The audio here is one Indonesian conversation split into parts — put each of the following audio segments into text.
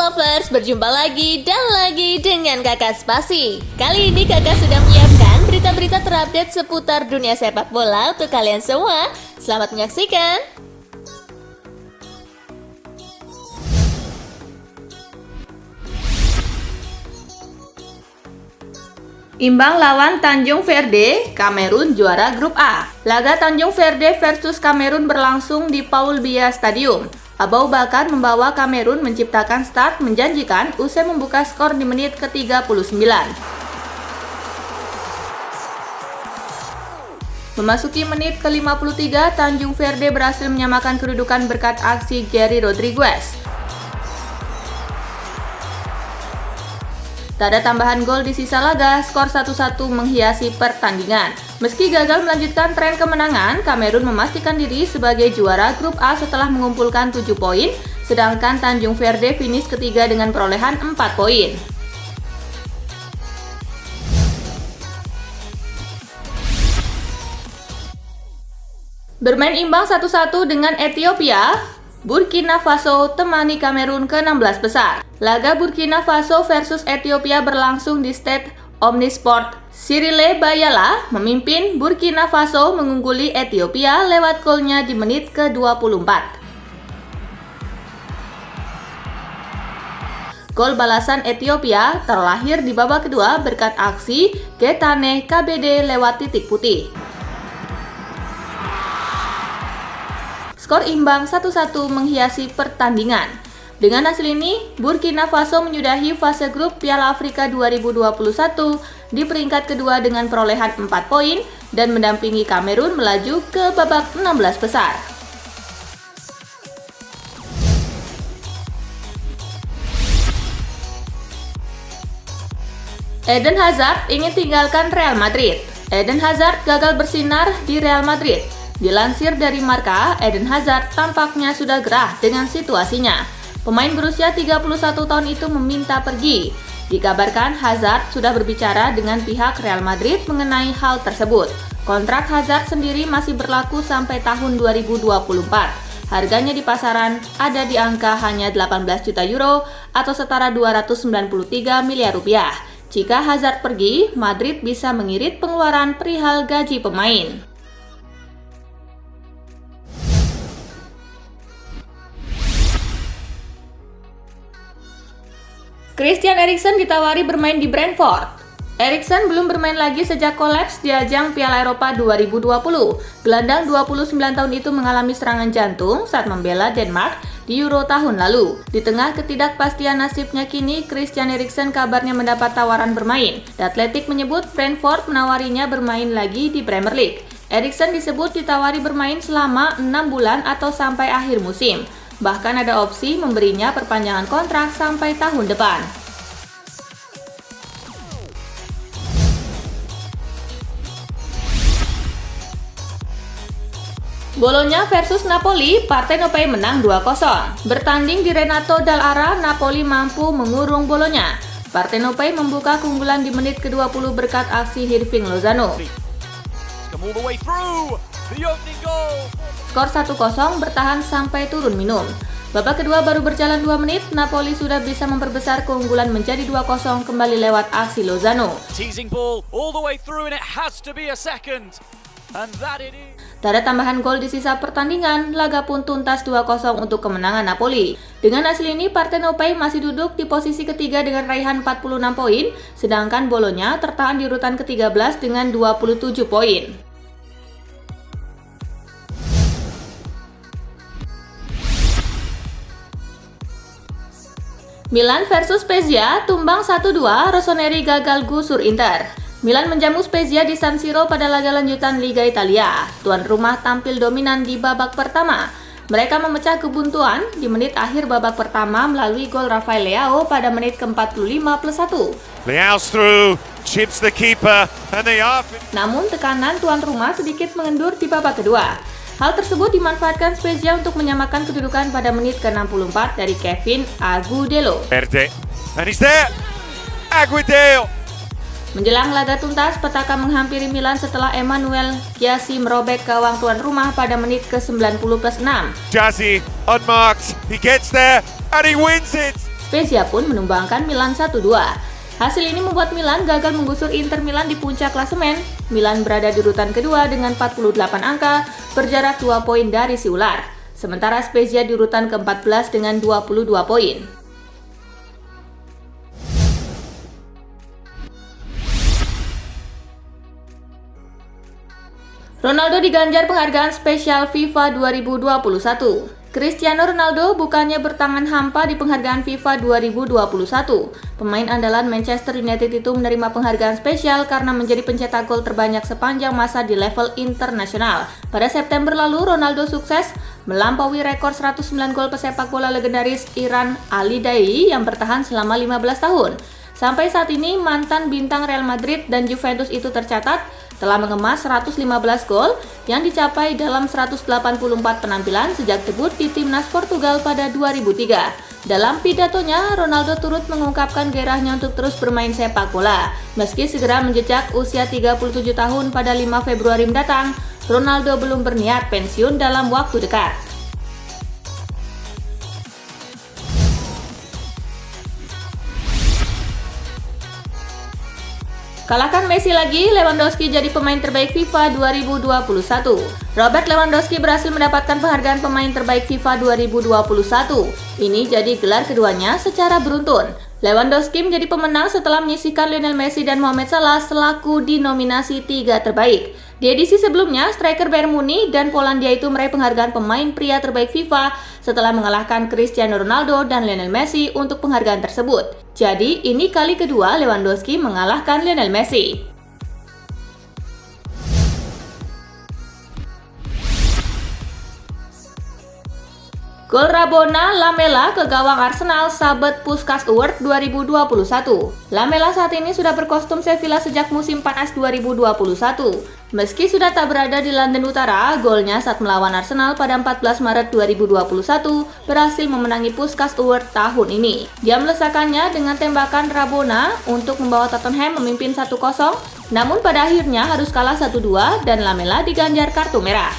Lovers, berjumpa lagi dan lagi dengan Kakak Spasi. Kali ini Kakak sudah menyiapkan berita-berita terupdate seputar dunia sepak bola untuk kalian semua. Selamat menyaksikan. Imbang lawan Tanjung Verde, Kamerun juara grup A. Laga Tanjung Verde versus Kamerun berlangsung di Paul Biya Stadium. Abou Bakar membawa Kamerun menciptakan start menjanjikan usai membuka skor di menit ke-39. Memasuki menit ke-53, Tanjung Verde berhasil menyamakan kedudukan berkat aksi Jerry Rodriguez. Tak ada tambahan gol di sisa laga, skor 1-1 menghiasi pertandingan. Meski gagal melanjutkan tren kemenangan, Kamerun memastikan diri sebagai juara grup A setelah mengumpulkan 7 poin, sedangkan Tanjung Verde finish ketiga dengan perolehan 4 poin. Bermain imbang 1-1 dengan Ethiopia, Burkina Faso temani Kamerun ke-16 besar. Laga Burkina Faso versus Ethiopia berlangsung di Stade Omnisport. Cyrille Bayala memimpin Burkina Faso mengungguli Ethiopia lewat golnya di menit ke-24. Gol balasan Ethiopia terlahir di babak kedua berkat aksi Getane KBD lewat titik putih. Skor imbang 1-1 menghiasi pertandingan. Dengan hasil ini, Burkina Faso menyudahi fase grup Piala Afrika 2021 di peringkat kedua dengan perolehan 4 poin dan mendampingi Kamerun melaju ke babak 16 besar. Eden Hazard ingin tinggalkan Real Madrid. Eden Hazard gagal bersinar di Real Madrid. Dilansir dari Marca, Eden Hazard tampaknya sudah gerah dengan situasinya. Pemain berusia 31 tahun itu meminta pergi. Dikabarkan Hazard sudah berbicara dengan pihak Real Madrid mengenai hal tersebut. Kontrak Hazard sendiri masih berlaku sampai tahun 2024. Harganya di pasaran ada di angka hanya 18 juta euro atau setara 293 miliar rupiah. Jika Hazard pergi, Madrid bisa mengirit pengeluaran perihal gaji pemain. Christian Eriksen ditawari bermain di Brentford. Eriksen belum bermain lagi sejak kolaps di ajang Piala Eropa 2020. Gelandang 29 tahun itu mengalami serangan jantung saat membela Denmark di Euro tahun lalu. Di tengah ketidakpastian nasibnya kini, Christian Eriksen kabarnya mendapat tawaran bermain. The Athletic menyebut Brentford menawarinya bermain lagi di Premier League. Eriksen disebut ditawari bermain selama 6 bulan atau sampai akhir musim. Bahkan ada opsi memberinya perpanjangan kontrak sampai tahun depan. Bologna versus Napoli, Partenopei menang 2-0. Bertanding di Renato Dall'Ara, Napoli mampu mengurung Bologna. Partenopei membuka keunggulan di menit ke-20 berkat aksi Hirving Lozano. Skor 1-0 bertahan sampai turun minum. Babak kedua baru berjalan 2 menit, Napoli sudah bisa memperbesar keunggulan menjadi 2-0 kembali lewat aksi Lozano. Tak ada tambahan gol di sisa pertandingan, laga pun tuntas 2-0 untuk kemenangan Napoli. Dengan hasil ini, Partenopei masih duduk di posisi ketiga dengan raihan 46 poin, sedangkan Bologna tertahan di urutan ke-13 dengan 27 poin. Milan versus Spezia, tumbang 1-2, Rossoneri gagal gusur Inter. Milan menjamu Spezia di San Siro pada laga lanjutan Liga Italia. Tuan rumah tampil dominan di babak pertama. Mereka memecah kebuntuan di menit akhir babak pertama melalui gol Rafael Leao pada menit ke-45+1. Leao's through, chips the keeper, and they are... Namun tekanan tuan rumah sedikit mengendur di babak kedua. Hal tersebut dimanfaatkan Spezia untuk menyamakan kedudukan pada menit ke-64 dari Kevin Agudelo. Verde, and he's there! Agudelo! Menjelang laga tuntas, petaka menghampiri Milan setelah Emmanuel Chiasi merobek gawang tuan rumah pada menit ke-90+6. Chiasi, unmarked, he gets there, and he wins it! Spezia pun menumbangkan Milan 1-2. Hasil ini membuat Milan gagal menggusur Inter Milan di puncak klasemen. Milan berada di urutan kedua dengan 48 angka, berjarak 2 poin dari si ular. Sementara Spezia di urutan ke-14 dengan 22 poin. Ronaldo diganjar penghargaan spesial FIFA 2021. Cristiano Ronaldo bukannya bertangan hampa di penghargaan FIFA 2021. Pemain andalan Manchester United itu menerima penghargaan spesial karena menjadi pencetak gol terbanyak sepanjang masa di level internasional. Pada September lalu, Ronaldo sukses melampaui rekor 109 gol pesepak bola legendaris Iran Ali Daei yang bertahan selama 15 tahun. Sampai saat ini, mantan bintang Real Madrid dan Juventus itu tercatat telah mengemas 115 gol yang dicapai dalam 184 penampilan sejak debut di timnas Portugal pada 2003. Dalam pidatonya, Ronaldo turut mengungkapkan gairahnya untuk terus bermain sepak bola. Meski segera menjejak usia 37 tahun pada 5 Februari mendatang, Ronaldo belum berniat pensiun dalam waktu dekat. Kalahkan Messi lagi, Lewandowski jadi pemain terbaik FIFA 2021. Robert Lewandowski berhasil mendapatkan penghargaan pemain terbaik FIFA 2021. Ini jadi gelar keduanya secara beruntun. Lewandowski menjadi pemenang setelah menyisihkan Lionel Messi dan Mohamed Salah selaku di nominasi 3 terbaik. Di edisi sebelumnya, striker Bayern Munich dan Polandia itu meraih penghargaan pemain pria terbaik FIFA setelah mengalahkan Cristiano Ronaldo dan Lionel Messi untuk penghargaan tersebut. Jadi, ini kali kedua Lewandowski mengalahkan Lionel Messi. Gol Rabona Lamela ke gawang Arsenal sabet Puskas Award 2021. Lamela saat ini sudah berkostum Sevilla sejak musim panas 2021. Meski sudah tak berada di London Utara, golnya saat melawan Arsenal pada 14 Maret 2021 berhasil memenangi Puskas Award tahun ini. Dia melesakannya dengan tembakan Rabona untuk membawa Tottenham memimpin 1-0, namun pada akhirnya harus kalah 1-2 dan Lamela diganjar kartu merah.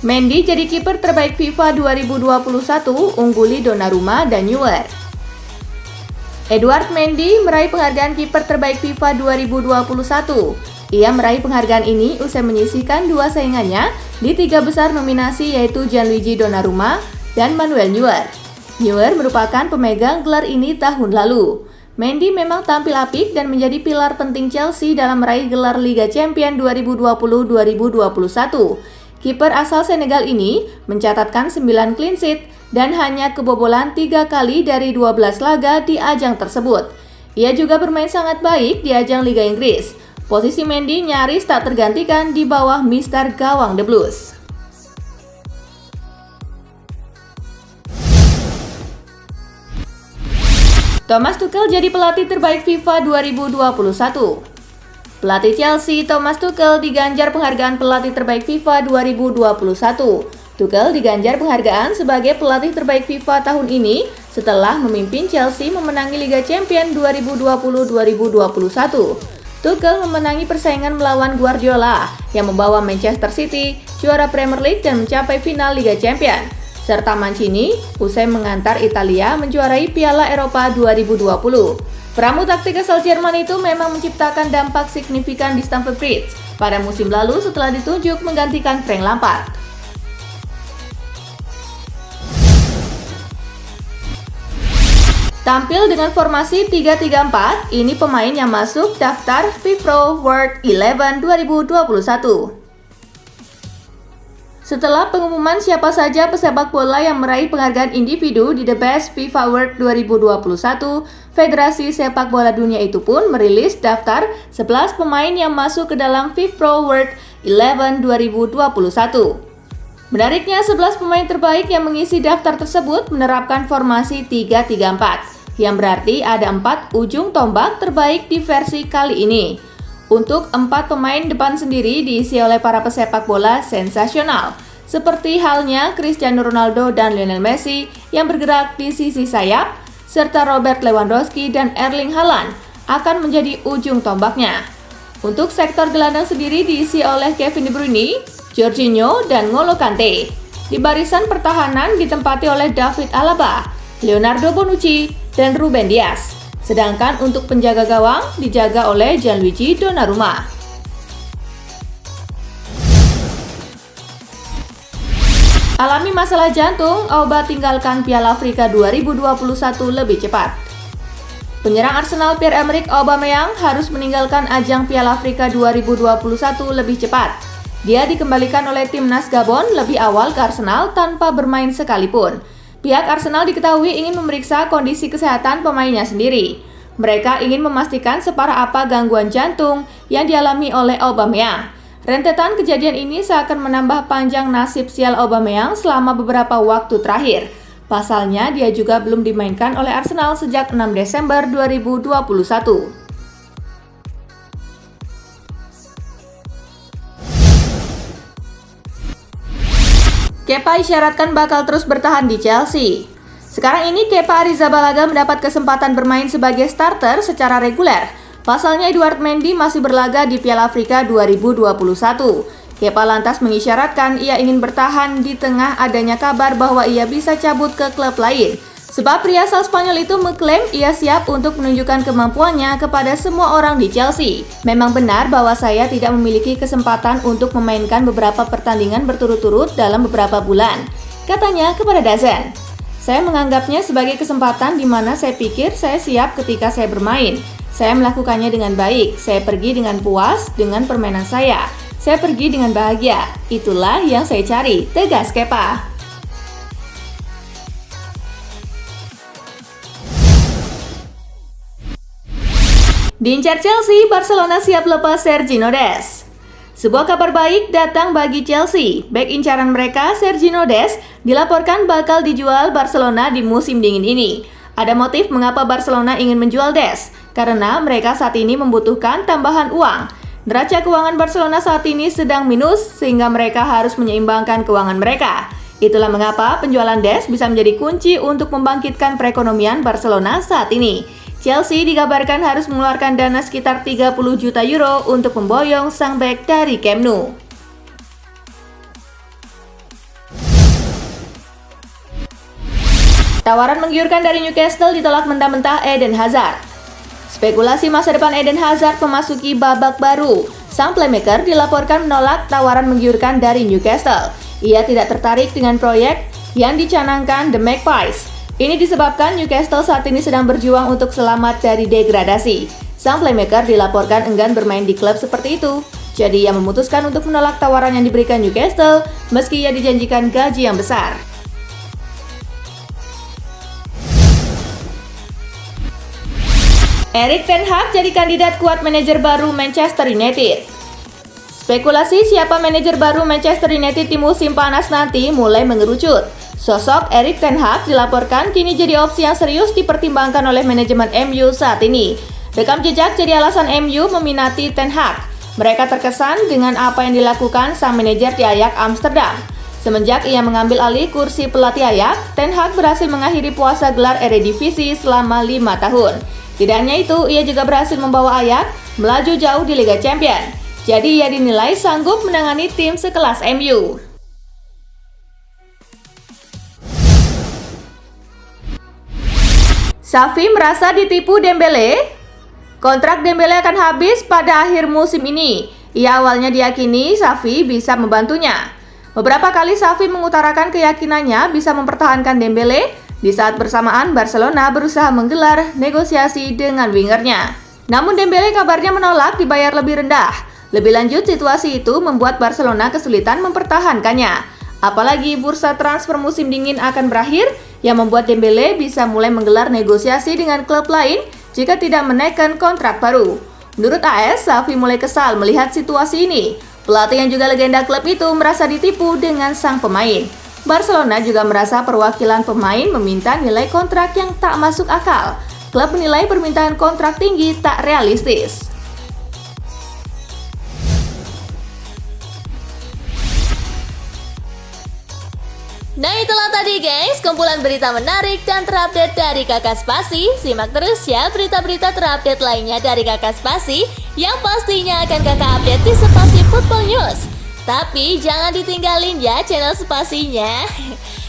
Mendy jadi kiper terbaik FIFA 2021, ungguli Donnarumma dan Neuer. Edouard Mendy meraih penghargaan kiper terbaik FIFA 2021. Ia meraih penghargaan ini usai menyisihkan dua saingannya di 3 besar nominasi yaitu Gianluigi Donnarumma dan Manuel Neuer. Neuer merupakan pemegang gelar ini tahun lalu. Mendy memang tampil apik dan menjadi pilar penting Chelsea dalam meraih gelar Liga Champions 2020-2021. Kiper asal Senegal ini mencatatkan 9 clean sheet dan hanya kebobolan 3 kali dari 12 laga di ajang tersebut. Ia juga bermain sangat baik di ajang Liga Inggris. Posisi Mendy nyaris tak tergantikan di bawah Mister Gawang The Blues. Thomas Tuchel jadi pelatih terbaik FIFA 2021. Pelatih Chelsea Thomas Tuchel diganjar penghargaan pelatih terbaik FIFA 2021. Tuchel diganjar penghargaan sebagai pelatih terbaik FIFA tahun ini setelah memimpin Chelsea memenangi Liga Champions 2020-2021. Tuchel memenangi persaingan melawan Guardiola yang membawa Manchester City juara Premier League dan mencapai final Liga Champions, serta Mancini usai mengantar Italia menjuarai Piala Eropa 2020. Peramu taktik asal Jerman itu memang menciptakan dampak signifikan di Stamford Bridge pada musim lalu setelah ditunjuk menggantikan Frank Lampard. Tampil dengan formasi 3-3-4, ini pemain yang masuk daftar FIFA World 11 2021. Setelah pengumuman siapa saja pesepak bola yang meraih penghargaan individu di The Best FIFA World 2021, Federasi Sepak Bola Dunia itu pun merilis daftar 11 pemain yang masuk ke dalam FIFA World 11 2021. Menariknya, 11 pemain terbaik yang mengisi daftar tersebut menerapkan formasi 3-3-4, yang berarti ada 4 ujung tombak terbaik di versi kali ini. Untuk 4 pemain depan sendiri diisi oleh para pesepak bola sensasional, seperti halnya Cristiano Ronaldo dan Lionel Messi yang bergerak di sisi sayap, serta Robert Lewandowski dan Erling Haaland akan menjadi ujung tombaknya. Untuk sektor gelandang sendiri diisi oleh Kevin De Bruyne, Jorginho, dan N'Golo Kante. Di barisan pertahanan ditempati oleh David Alaba, Leonardo Bonucci, dan Ruben Dias. Sedangkan untuk penjaga gawang dijaga oleh Gianluigi Donnarumma. Alami masalah jantung, Auba tinggalkan Piala Afrika 2021 lebih cepat. Penyerang Arsenal Pierre-Emerick Aubameyang harus meninggalkan ajang Piala Afrika 2021 lebih cepat. Dia dikembalikan oleh timnas Gabon lebih awal ke Arsenal tanpa bermain sekalipun. Pihak Arsenal diketahui ingin memeriksa kondisi kesehatan pemainnya sendiri. Mereka ingin memastikan separah apa gangguan jantung yang dialami oleh Aubameyang. Rentetan kejadian ini seakan menambah panjang nasib sial Aubameyang selama beberapa waktu terakhir. Pasalnya, dia juga belum dimainkan oleh Arsenal sejak 6 Desember 2021. Kepa isyaratkan bakal terus bertahan di Chelsea. Sekarang ini Kepa Arrizabalaga mendapat kesempatan bermain sebagai starter secara reguler. Pasalnya Edouard Mendy masih berlaga di Piala Afrika 2021. Kepa lantas mengisyaratkan ia ingin bertahan di tengah adanya kabar bahwa ia bisa cabut ke klub lain. Sebab pria asal Spanyol itu mengklaim ia siap untuk menunjukkan kemampuannya kepada semua orang di Chelsea. Memang benar bahwa saya tidak memiliki kesempatan untuk memainkan beberapa pertandingan berturut-turut dalam beberapa bulan, katanya kepada DAZN. Saya menganggapnya sebagai kesempatan di mana saya pikir saya siap ketika saya bermain. Saya melakukannya dengan baik, saya pergi dengan puas dengan permainan saya. Saya pergi dengan bahagia, itulah yang saya cari, tegas Kepa. Diincar Chelsea, Barcelona siap lepas Serginho Dest. Sebuah kabar baik datang bagi Chelsea. Bek incaran mereka, Serginho Dest, dilaporkan bakal dijual Barcelona di musim dingin ini. Ada motif mengapa Barcelona ingin menjual Dest, karena mereka saat ini membutuhkan tambahan uang. Neraca keuangan Barcelona saat ini sedang minus, sehingga mereka harus menyeimbangkan keuangan mereka. Itulah mengapa penjualan Dest bisa menjadi kunci untuk membangkitkan perekonomian Barcelona saat ini. Chelsea dikabarkan harus mengeluarkan dana sekitar 30 juta euro untuk memboyong sang bek dari Camp Nou. Tawaran menggiurkan dari Newcastle ditolak mentah-mentah Eden Hazard. Spekulasi masa depan Eden Hazard memasuki babak baru. Sang playmaker dilaporkan menolak tawaran menggiurkan dari Newcastle. Ia tidak tertarik dengan proyek yang dicanangkan The Magpies. Ini disebabkan Newcastle saat ini sedang berjuang untuk selamat dari degradasi. Sang playmaker dilaporkan enggan bermain di klub seperti itu. Jadi ia memutuskan untuk menolak tawaran yang diberikan Newcastle meski ia dijanjikan gaji yang besar. Erik ten Hag jadi kandidat kuat manajer baru Manchester United. Spekulasi siapa manajer baru Manchester United di musim panas nanti mulai mengerucut. Sosok Erik ten Hag dilaporkan kini jadi opsi yang serius dipertimbangkan oleh manajemen MU saat ini. Rekam jejak jadi alasan MU meminati ten Hag. Mereka terkesan dengan apa yang dilakukan sang manajer di Ajax Amsterdam. Semenjak ia mengambil alih kursi pelatih Ajax, ten Hag berhasil mengakhiri puasa gelar Eredivisie selama 5 tahun. Tidak hanya itu, ia juga berhasil membawa Ajax melaju jauh di Liga Champions. Jadi ia dinilai sanggup menangani tim sekelas MU. Xavi merasa ditipu Dembele. Kontrak Dembele akan habis pada akhir musim ini. Ia awalnya diyakini Xavi bisa membantunya. Beberapa kali Xavi mengutarakan keyakinannya bisa mempertahankan Dembele di saat bersamaan Barcelona berusaha menggelar negosiasi dengan wingernya. Namun Dembele kabarnya menolak dibayar lebih rendah. Lebih lanjut, situasi itu membuat Barcelona kesulitan mempertahankannya. Apalagi bursa transfer musim dingin akan berakhir, yang membuat Dembele bisa mulai menggelar negosiasi dengan klub lain jika tidak menaikkan kontrak baru. Menurut AS, Xavi mulai kesal melihat situasi ini. Pelatih yang juga legenda klub itu merasa ditipu dengan sang pemain. Barcelona juga merasa perwakilan pemain meminta nilai kontrak yang tak masuk akal. Klub menilai permintaan kontrak tinggi tak realistis. Nah itulah tadi guys, kumpulan berita menarik dan terupdate dari Kakak Spasi. Simak terus ya berita-berita terupdate lainnya dari Kakak Spasi yang pastinya akan Kakak update di Spasi Football News. Tapi jangan ditinggalin ya channel Spasinya.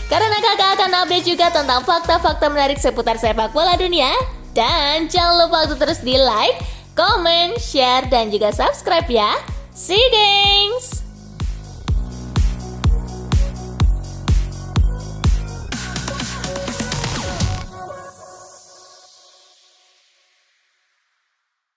Karena kakak akan update juga tentang fakta-fakta menarik seputar sepak bola dunia. Dan jangan lupa untuk terus di like, comment, share, dan juga subscribe ya. See you guys!